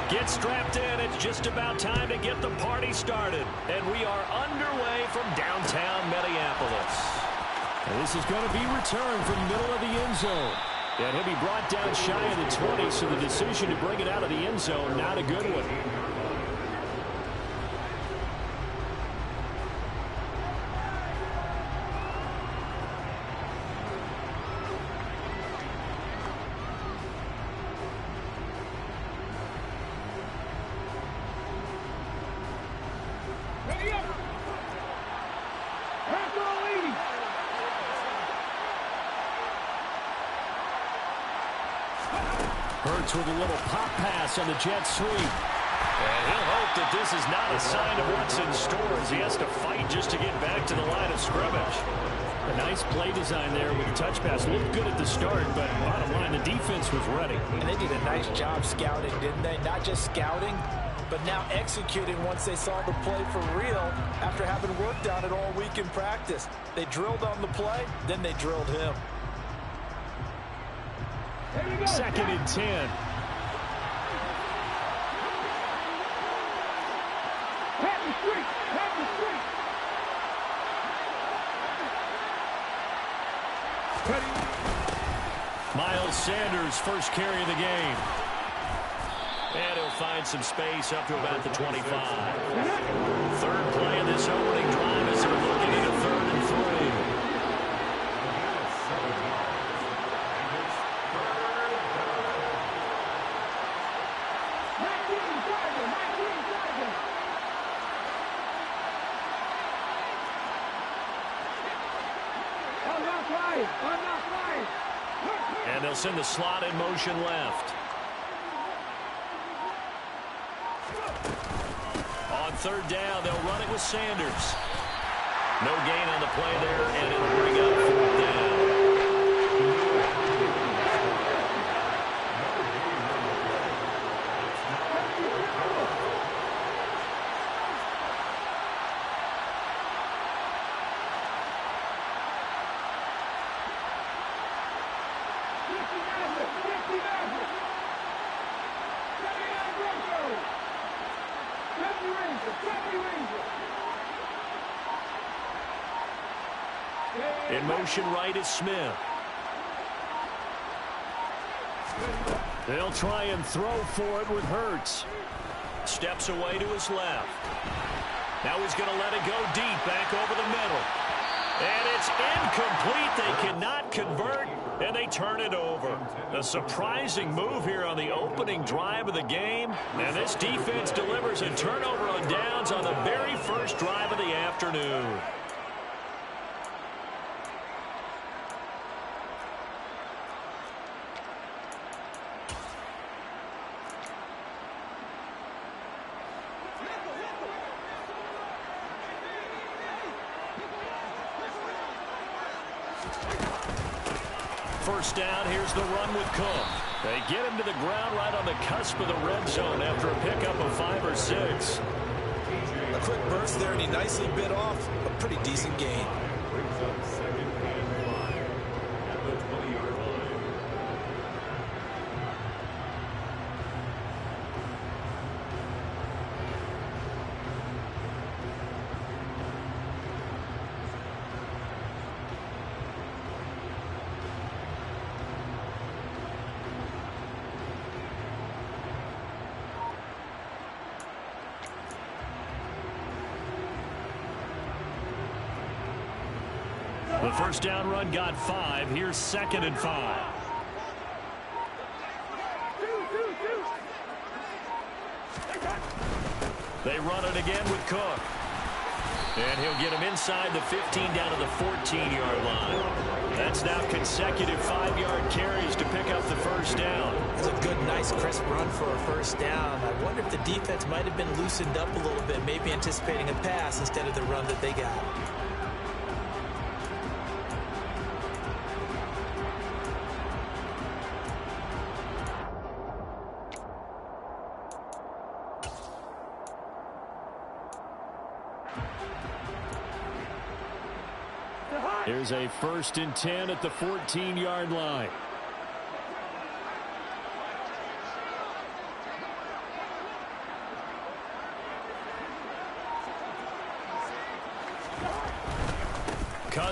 Get strapped in. It's just about time to get the party started. And we are underway from downtown Minneapolis. And this is going to be returned from the middle of the end zone. And he'll be brought down shy of the 20, so the decision to bring it out of the end zone, not a good one. Hurts with a little pop pass on the jet sweep. And he'll hope that this is not a sign of what's in store as he has to fight just to get back to the line of scrimmage. A nice play design there with the touch pass. Looked good at the start, but bottom line, the defense was ready. And they did a nice job scouting, didn't they? Not just scouting, but now executing once they saw the play for real after having worked on it all week in practice. They drilled on the play, then they drilled him. Second and 10. Miles Sanders, first carry of the game. And he'll find some space up to about the 25. Third play of this opening drive as they're looking at a 3rd and 3. And they'll send the slot in motion left. On 3rd down, they'll run it with Sanders. No gain on the play there, and it'll bring up 4th down. In motion right is Smith. They'll try and throw for it with Hurts. Steps away to his left. Now he's going to let it go deep back over the middle. And it's incomplete. They cannot convert, and they turn it over. A surprising move here on the opening drive of the game. And this defense delivers a turnover on downs on the very first drive of the afternoon. First down, here's the run with Cook. They get him to the ground right on the cusp of the red zone after a pickup of 5 or 6. A quick burst there, and he nicely bit off a pretty decent gain. The first down run got 5. Here's 2nd and 5. They run it again with Cook. And he'll get him inside the 15 down to the 14-yard line. That's now consecutive 5-yard carries to pick up the first down. It's a good, nice, crisp run for a first down. I wonder if the defense might have been loosened up a little bit, maybe anticipating a pass instead of the run that they got. Here's a 1st and 10 at the 14-yard line.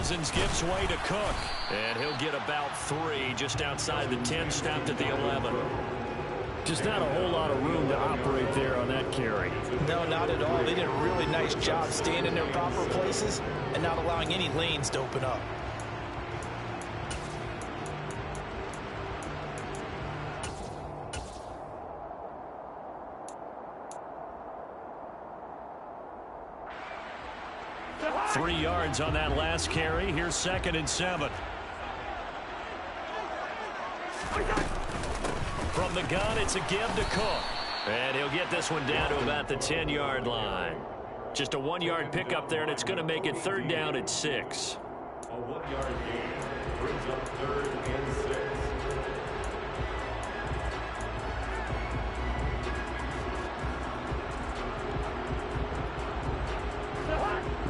Cousins gives way to Cook. And he'll get about 3 just outside the 10, snapped at the 11. Just not a whole lot of room to operate there on that carry. No, not at all. They did a really nice job staying in their proper places and not allowing any lanes to open up. Three yards on that last carry. Here's 2nd and 7. From the gun, it's a give to Cook. And he'll get this one down to about the 10-yard line. Just a 1-yard pickup there, and it's going to make it 3rd down at 6. A 1-yard gain brings up 3rd and 6.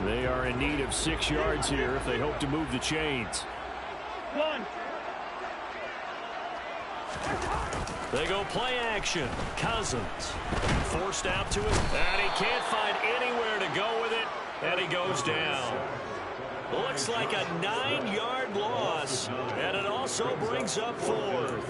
They are in need of 6 yards here if they hope to move the chains. They go play action. Cousins forced out to it, and he can't find anywhere to go with it, and he goes down. Looks like a 9-yard loss, and it also brings up 4th.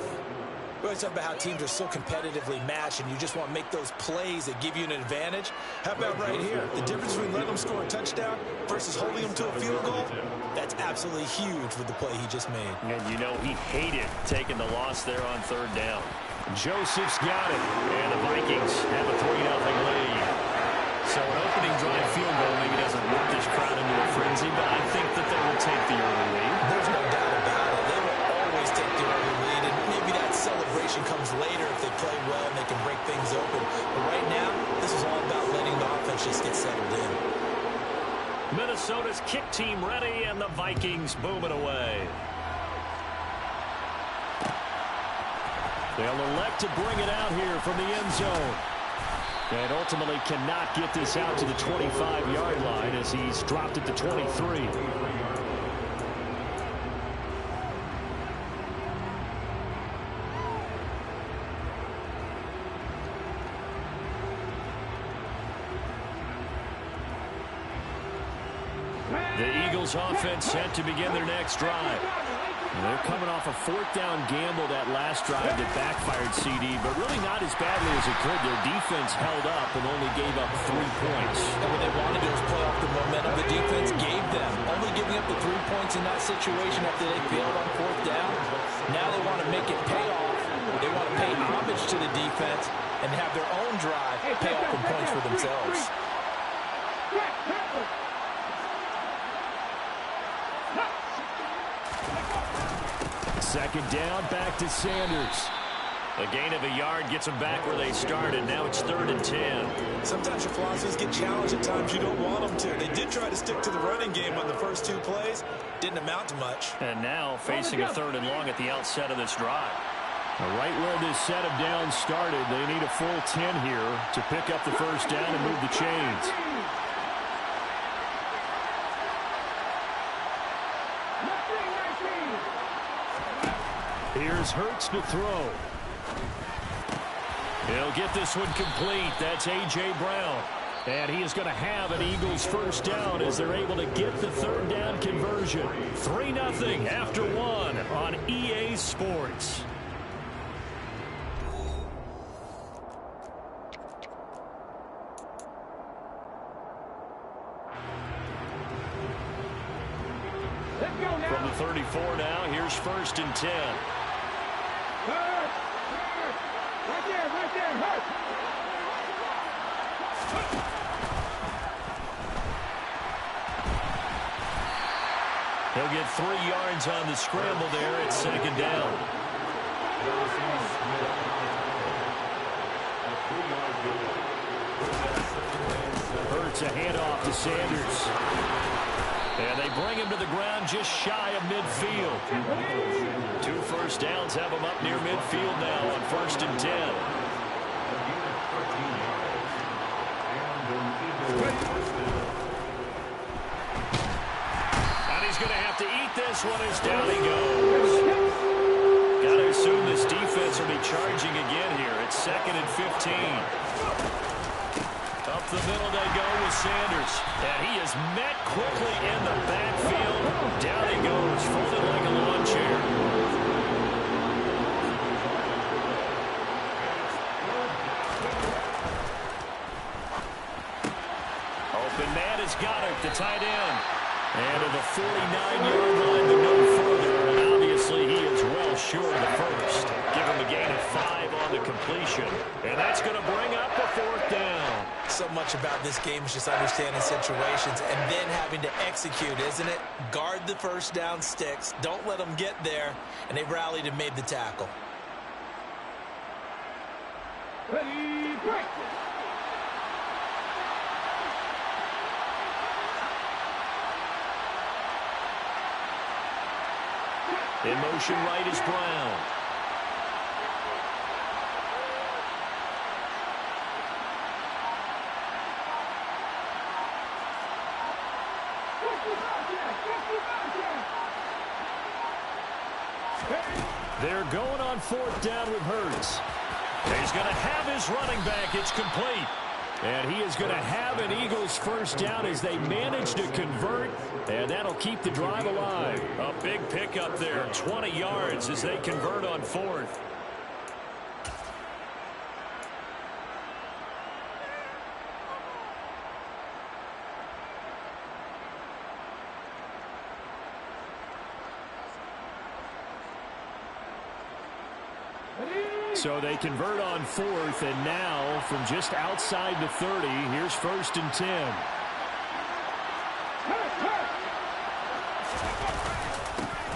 We always talk about how teams are so competitively matched, and you just want to make those plays that give you an advantage. How about right here? The difference between letting them score a touchdown versus holding them to a field goal, that's absolutely huge with the play he just made. And you know he hated taking the loss there on 3rd down. Joseph's got it. And the Vikings have a 3-0 lead. So an opening drive field goal maybe doesn't whip this crowd into a frenzy, but I think that they will take the early lead. There's no doubt about it. They will always take the early lead, and maybe that celebration comes later if they play well and they can break things open. But right now, this is all about letting the offense just get settled in. Minnesota's kick team ready, and the Vikings boom it away. They'll elect to bring it out here from the end zone. And ultimately cannot get this out to the 25-yard line as he's dropped it to 23. The Eagles offense set to begin their next drive. They're coming off a 4th down gamble that last drive that backfired CD, but really not as badly as it could. Their defense held up and only gave up 3 points. And what they wanted to do was play off the momentum the defense gave them. Only giving up the 3 points in that situation after they failed on 4th down. Now they want to make it pay off. They want to pay homage to the defense and have their own drive pay off in points for themselves. 2nd down, back to Sanders. A gain of a yard gets them back where they started. Now it's 3rd and 10. Sometimes your philosophies get challenged at times you don't want them to. They did try to stick to the running game on the first 2 plays. Didn't amount to much. And now facing a 3rd and long at the outset of this drive. Right where this set of downs started, they need a full 10 here to pick up the 1st down and move the chains. Here's Hurts to throw. He'll get this one complete. That's A.J. Brown. And he is going to have an Eagles 1st down as they're able to get the 3rd down conversion. 3-0 after 1 on EA Sports. From the 34 now, here's 1st and 10. Right there, Hurt. He'll get 3 yards on the scramble there at 2nd down. Hurts a handoff to Sanders. And they bring him to the ground just shy of midfield. 2 first downs have him up near midfield now on 1st and 10. And he's going to have to eat this one as down he goes. Got to assume this defense will be charging again here. It's 2nd and 15. Up the middle they go with Sanders. And he is met quickly in the backfield. Down he goes, folded like a lawn chair. Open man has got it, the tight end. And to the 49-yard line to no further. And obviously he is well short of the first. Give him a gain of 5 on the completion. And that's going to bring up the 4th down. So much about this game is just understanding situations and then having to execute, isn't it? Guard the first down sticks. Don't let them get there. And they rallied and made the tackle. Ready, break. In motion right is Brown. They're going on 4th down with Hurts. He's going to have his running back. It's complete. And he is going to have an Eagles first down as they manage to convert, and that'll keep the drive alive. A big pickup there, 20 yards as they convert on 4th. So they convert on 4th, and now from just outside the 30, here's 1st and 10.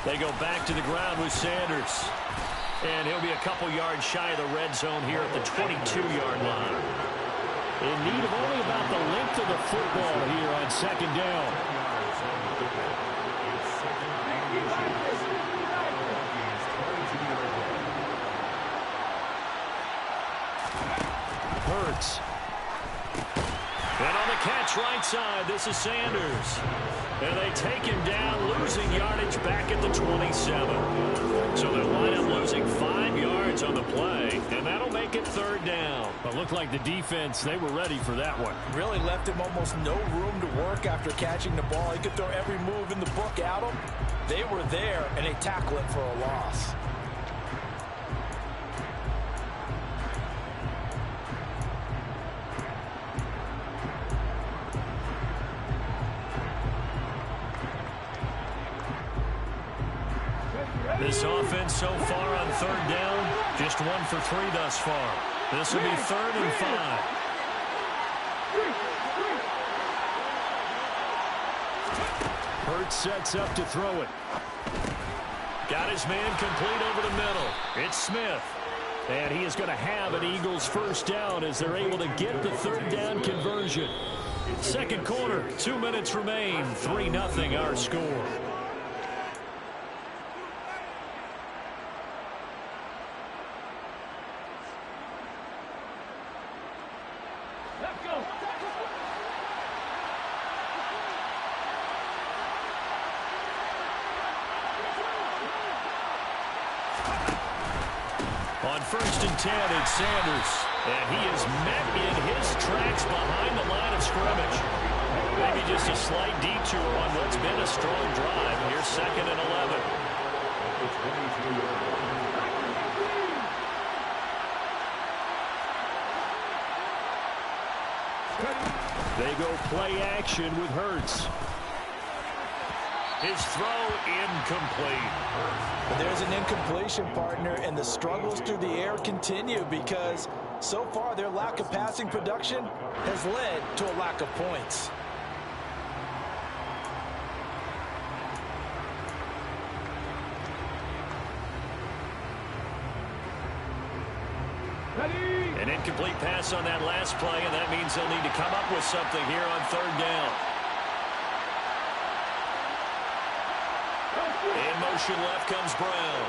They go back to the ground with Sanders. And he'll be a couple yards shy of the red zone here at the 22-yard line. In need of only about the length of the football here on 2nd down. Hurts. And on the catch right side, this is Sanders. And they take him down, losing yardage back at the 27. So they'll wind up losing 5 yards on the play, and that'll make it 3rd down. But looked like the defense, they were ready for that one. Really left him almost no room to work after catching the ball. He could throw every move in the book at him. They were there, and they tackle it for a loss. This offense so far on 3rd down, just 1 for 3 thus far. This will be 3rd and 5. Hurts sets up to throw it. Got his man complete over the middle. It's Smith. And he is going to have an Eagles first down as they're able to get the 3rd down conversion. 2nd quarter, 2 minutes remain. 3-0 our score. On 1st and 10, it's Sanders. And he is met in his tracks behind the line of scrimmage. Maybe just a slight detour on what's been a strong drive. Here's 2nd and 11. They go play action with Hurts. His throw incomplete. But there's an incompletion, partner, and the struggles through the air continue because so far their lack of passing production has led to a lack of points. An incomplete pass on that last play, and that means they'll need to come up with something here on 3rd down. In motion left comes Brown.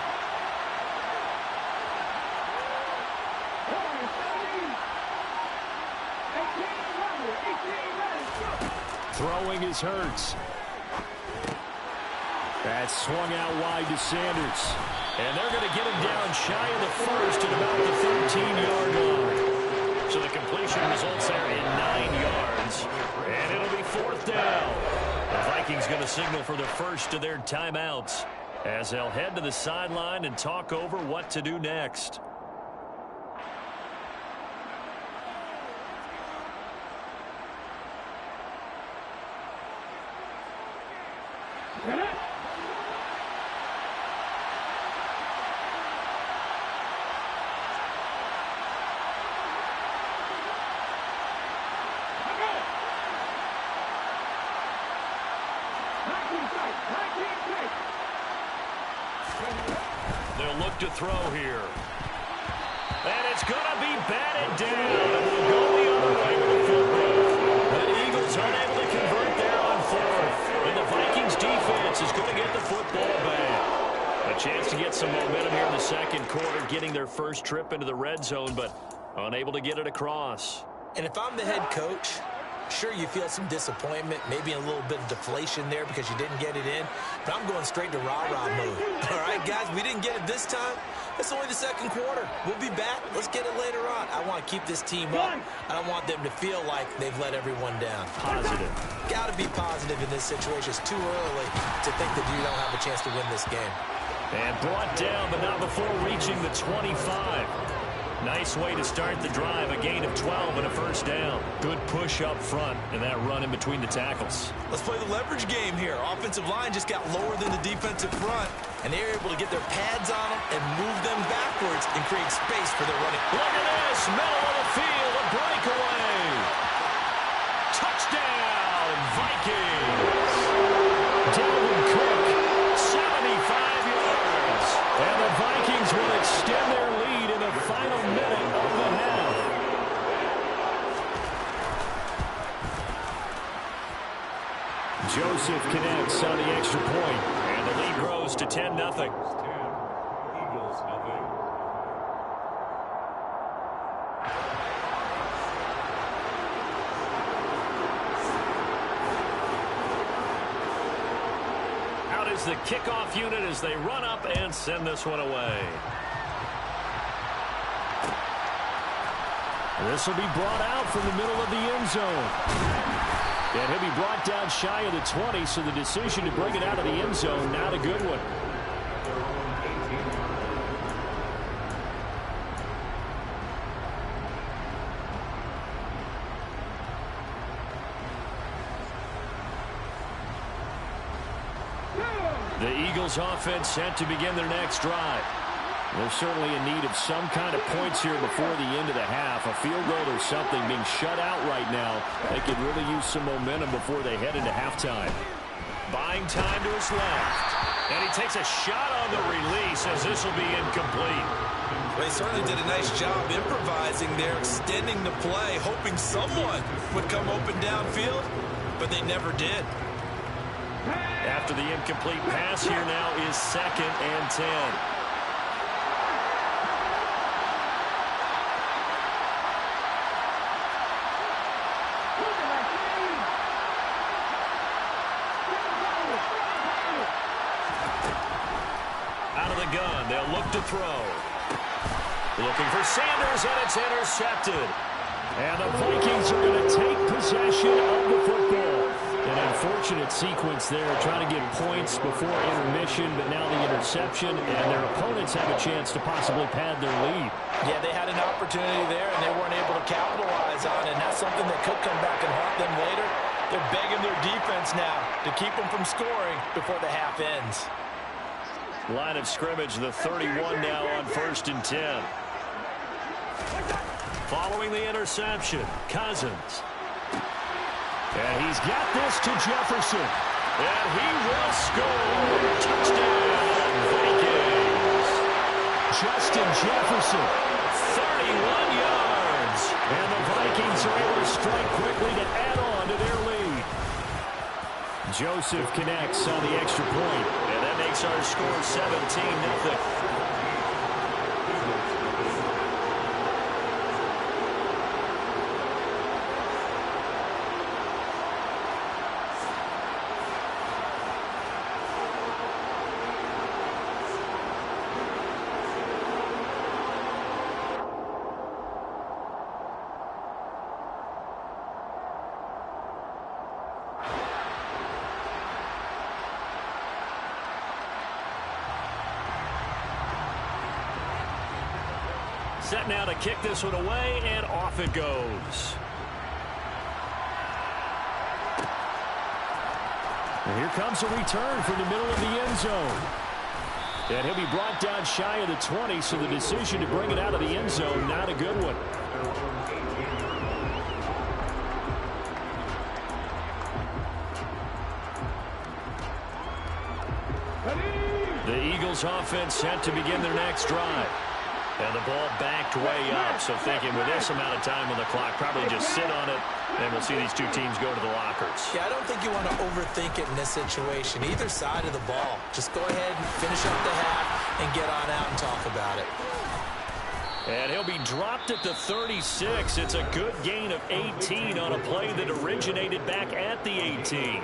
Throwing is Hurts. That's swung out wide to Sanders. And they're going to get him down shy of the first at about the 13-yard line. So the completion results there in 9 yards. And it'll be 4th down. The Vikings going to signal for the first of their timeouts as they'll head to the sideline and talk over what to do next. They'll look to throw here. And it's going to be batted down. And we'll go the other way with the football. The Eagles unable to convert there on fourth. And the Vikings defense is going to get the football back. A chance to get some momentum here in the second quarter, getting their first trip into the red zone, but unable to get it across. And if I'm the head coach, sure, you feel some disappointment, maybe a little bit of deflation there because you didn't get it in, but I'm going straight to rah-rah mode. All right, guys, we didn't get it this time. It's only the second quarter. We'll be back. Let's get it later on. I want to keep this team up. I don't want them to feel like they've let everyone down. Positive. Got to be positive in this situation. It's too early to think that you don't have a chance to win this game. And brought down, but not before reaching the 25. Nice way to start the drive, a gain of 12 and a first down. Good push up front and that run in between the tackles. Let's play the leverage game here. Offensive line just got lower than the defensive front, and they were able to get their pads on them and move them backwards and create space for their running. Look at this, middle of the field, a breakaway. Touchdown, Vikings. Dalvin Cook, 75 yards. And the Vikings will extend their lead in the final minute of the half. Joseph connects on the extra point, and the lead grows to 10-0. Eagles, nothing. Out is the kickoff unit as they run up and send this one away. This will be brought out from the middle of the end zone. And he'll be brought down shy of the 20, so the decision to bring it out of the end zone, not a good one. The Eagles offense set to begin their next drive. They're certainly in need of some kind of points here before the end of the half. A field goal or something being shut out right now. They could really use some momentum before they head into halftime. Buying time to his left. And he takes a shot on the release as this will be incomplete. They certainly did a nice job improvising there, extending the play, hoping someone would come open downfield, but they never did. After the incomplete pass, here now is 2nd and 10. Out of the gun, they'll look to throw. Looking for Sanders, and it's intercepted. And the Vikings are going to take possession of the football. An unfortunate sequence there, trying to get points before intermission, but now the interception, and their opponents have a chance to possibly pad their lead. Yeah, they had an opportunity there, and they weren't able to capitalize on it, and that's something that could come back and haunt them later. They're begging their defense now to keep them from scoring before the half ends. Line of scrimmage, the 31 now on 1st and 10. Following the interception, Cousins. And he's got this to Jefferson. And he will score. Touchdown, Vikings. Justin Jefferson, 31 yards. And the Vikings are able to strike quickly to add on to their lead. Joseph connects on the extra point. And that makes our score 17-0. Set now to kick this one away, and off it goes. And here comes a return from the middle of the end zone. And he'll be brought down shy of the 20, so the decision to bring it out of the end zone, not a good one. The Eagles offense set to begin their next drive. And the ball backed way up, so thinking with this amount of time on the clock, probably just sit on it, and we'll see these two teams go to the lockers. Yeah, I don't think you want to overthink it in this situation. Either side of the ball. Just go ahead and finish up the half and get on out and talk about it. And he'll be dropped at the 36. It's a good gain of 18 on a play that originated back at the 18.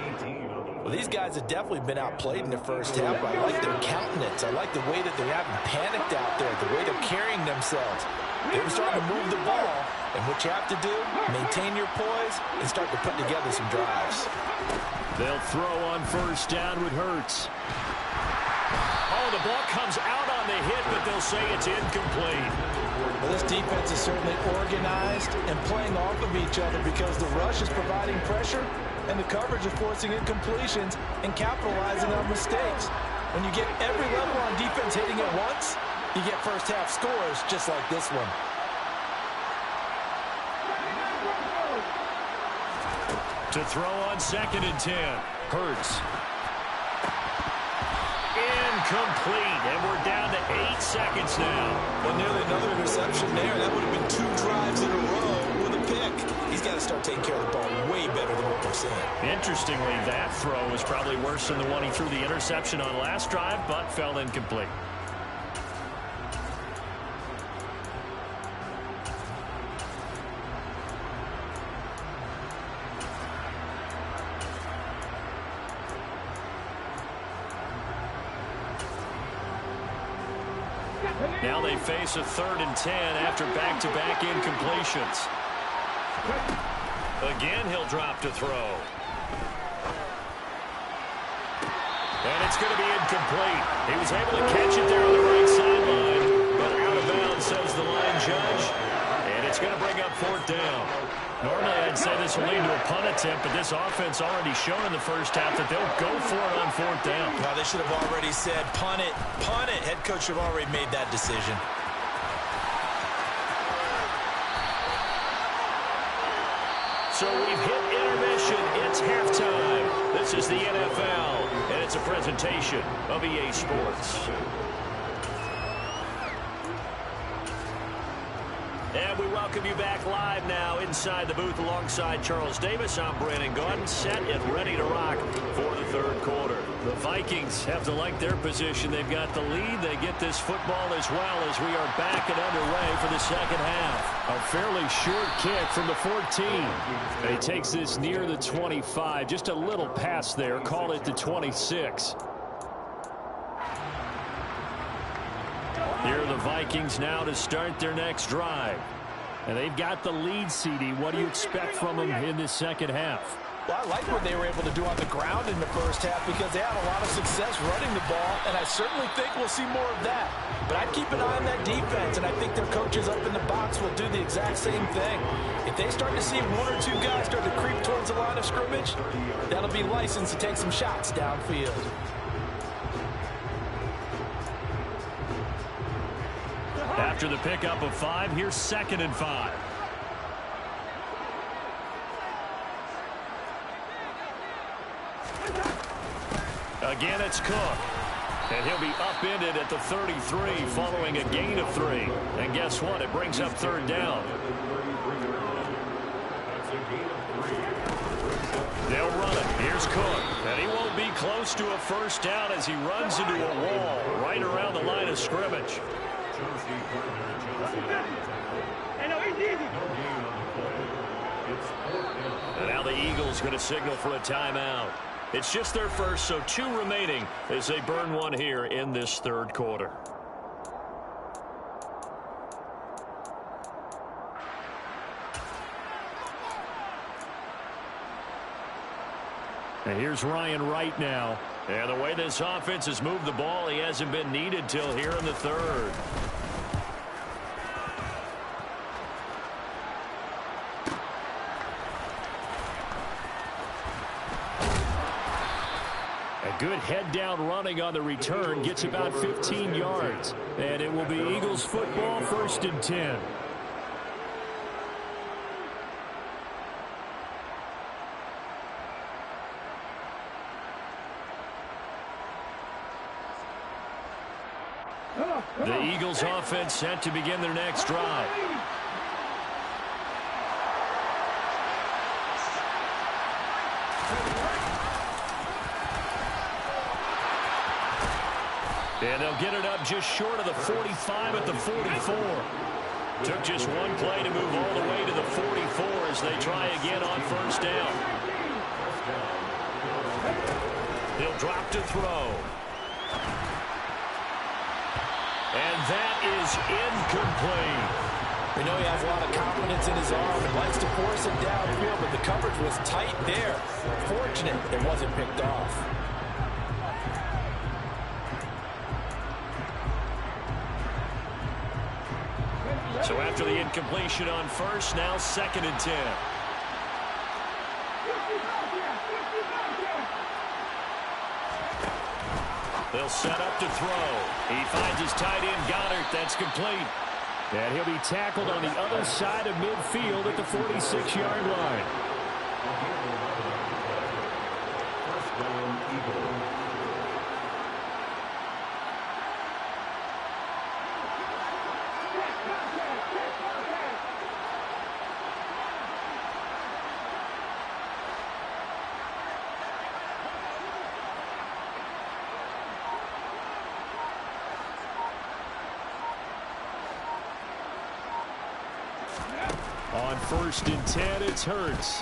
Well, these guys have definitely been outplayed in the first half. I like their countenance. I like the way that they haven't panicked out there, the way they're carrying themselves. They're starting to move the ball, and what you have to do, maintain your poise and start to put together some drives. They'll throw on first down with Hurts. Oh, the ball comes out on the hit, but they'll say it's incomplete. Well, this defense is certainly organized and playing off of each other because the rush is providing pressure and the coverage is forcing incompletions and capitalizing on mistakes. When you get every level on defense hitting at once, you get first half scores just like this one. To throw on 2nd and 10. Hurts. Incomplete, and we're down to 8 seconds now. Well, nearly another interception there. That would have been 2 drives in a row with a pick. He's got to start taking care of the ball way better than what we're seeing. Interestingly, that throw was probably worse than the one he threw the interception on last drive, but fell incomplete. Now they face a 3rd and 10 after back-to-back incompletions. Again, he'll drop to throw. And it's going to be incomplete. He was able to catch it there on the right sideline, but out of bounds, says the line judge. And it's going to bring up 4th down. Normally, I'd say this will lead to a punt attempt, but this offense already shown in the first half that they'll go for it on 4th down. Well, they should have already said, punt it, punt it. Head coach should have already made that decision. So we've hit intermission. It's halftime. This is the NFL, and it's a presentation of EA Sports. And we welcome you back live now inside the booth alongside Charles Davis. I'm Brandon Gaudin, set and ready to rock for the 3rd quarter. The Vikings have to like their position. They've got the lead. They get this football as well as we are back and underway for the 2nd half. A fairly short kick from the 14. And he takes this near the 25. Just a little pass there. Call it the 26. Here are the Vikings now to start their next drive. And they've got the lead, CD. What do you expect from them in this 2nd half? Well, I like what they were able to do on the ground in the first half because they had a lot of success running the ball, and I certainly think we'll see more of that. But I'd keep an eye on that defense, and I think their coaches up in the box will do the exact same thing. If they start to see 1 or 2 guys start to creep towards the line of scrimmage, that'll be licensed to take some shots downfield. After the pickup of 5, here's 2nd and 5. Again, it's Cook. And he'll be upended at the 33 following a gain of 3. And guess what? It brings up 3rd down. They'll run it. Here's Cook. And he won't be close to a first down as he runs into a wall right around the line of scrimmage. And now the Eagles going to signal for a timeout. It's just their first, so 2 remaining as they burn one here in this 3rd quarter. And here's Ryan Wright now. And the way this offense has moved the ball, he hasn't been needed till here in the 3rd. Good head down running on the return. Gets about 15 yards. And it will be Eagles football, 1st and 10. The Eagles offense set to begin their next drive. And they'll get it up just short of the 45 at the 44. Took just one play to move all the way to the 44 as they try again on 1st down. He'll drop to throw. And that is incomplete. We know he has a lot of confidence in his arm and likes to force it downfield, but the coverage was tight there. Fortunate it wasn't picked off. So after the incompletion on 1st, now 2nd and 10. They'll set up to throw. He finds his tight end, Goddard. That's complete. And he'll be tackled on the other side of midfield at the 46-yard line. First down, Eagles. On 1st and 10, it's Hurts.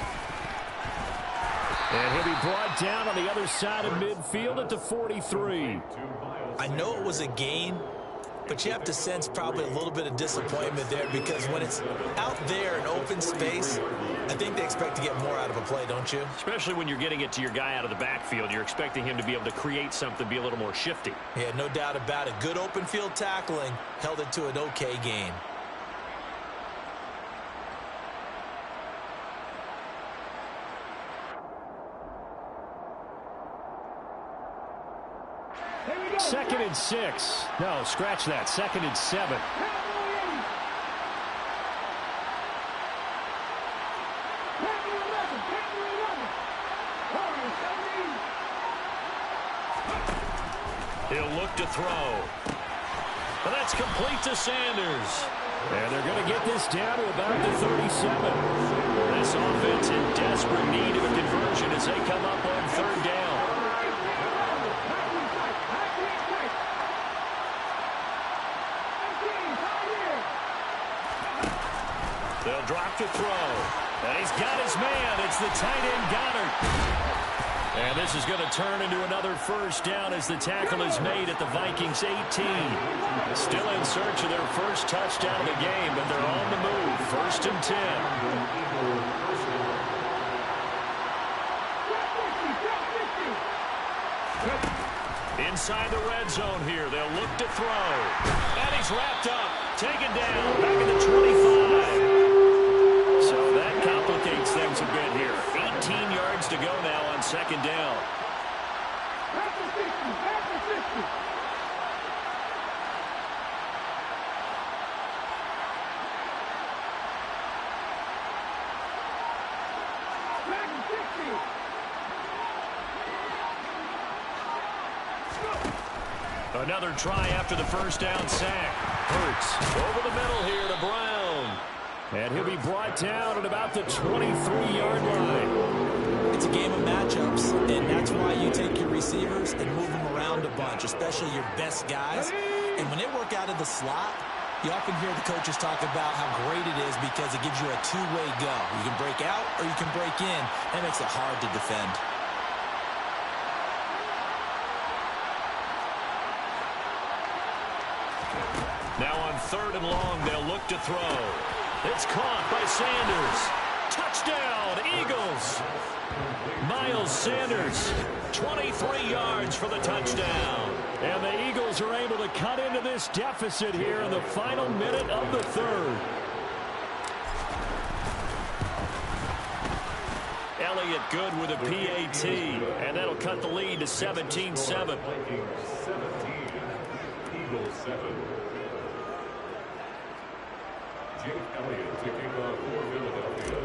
And he'll be brought down on the other side of midfield at the 43. I know it was a gain, but you have to sense probably a little bit of disappointment there because when it's out there in open space, I think they expect to get more out of a play, don't you? Especially when you're getting it to your guy out of the backfield. You're expecting him to be able to create something, be a little more shifty. Yeah, no doubt about it. Good open field tackling held it to an okay gain. Second and 6. No, scratch that. 2nd and 7. He'll look to throw. But that's complete to Sanders. And they're going to get this down to about the 37. This offense in desperate need of a conversion as they come up on 3rd down. They'll drop to throw. And he's got his man. It's the tight end, Goddard. And this is going to turn into another 1st down as the tackle is made at the Vikings 18. Still in search of their first touchdown of the game, but they're on the move. 1st and 10. Inside the red zone here. They'll look to throw. And he's wrapped up. Taken down. Back at the 25. So that complicates things a bit here. 18 yards to go now on 2nd down. Another try after the 1st down sack. Hurts over the middle here to Brown. And he'll be brought down at about the 23-yard line. It's a game of matchups, and that's why you take your receivers and move them around a bunch, especially your best guys. And when they work out of the slot, you often hear the coaches talk about how great it is because it gives you a two-way go. You can break out or you can break in. That makes it hard to defend. Now on 3rd and long, they'll look to throw. It's caught by Sanders. Touchdown, Eagles. Miles Sanders, 23 yards for the touchdown. And the Eagles are able to cut into this deficit here in the final minute of the 3rd. Elliott good with a PAT, and that'll cut the lead to 17-7. 17, Eagles 7. Jake Elliott kicking off for Philadelphia.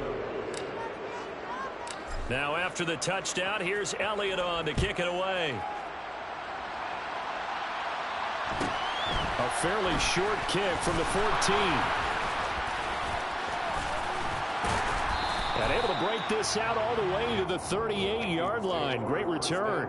Now after the touchdown, here's Elliott on to kick it away. A fairly short kick from the 14. And able to break this out all the way to the 38-yard line. Great return.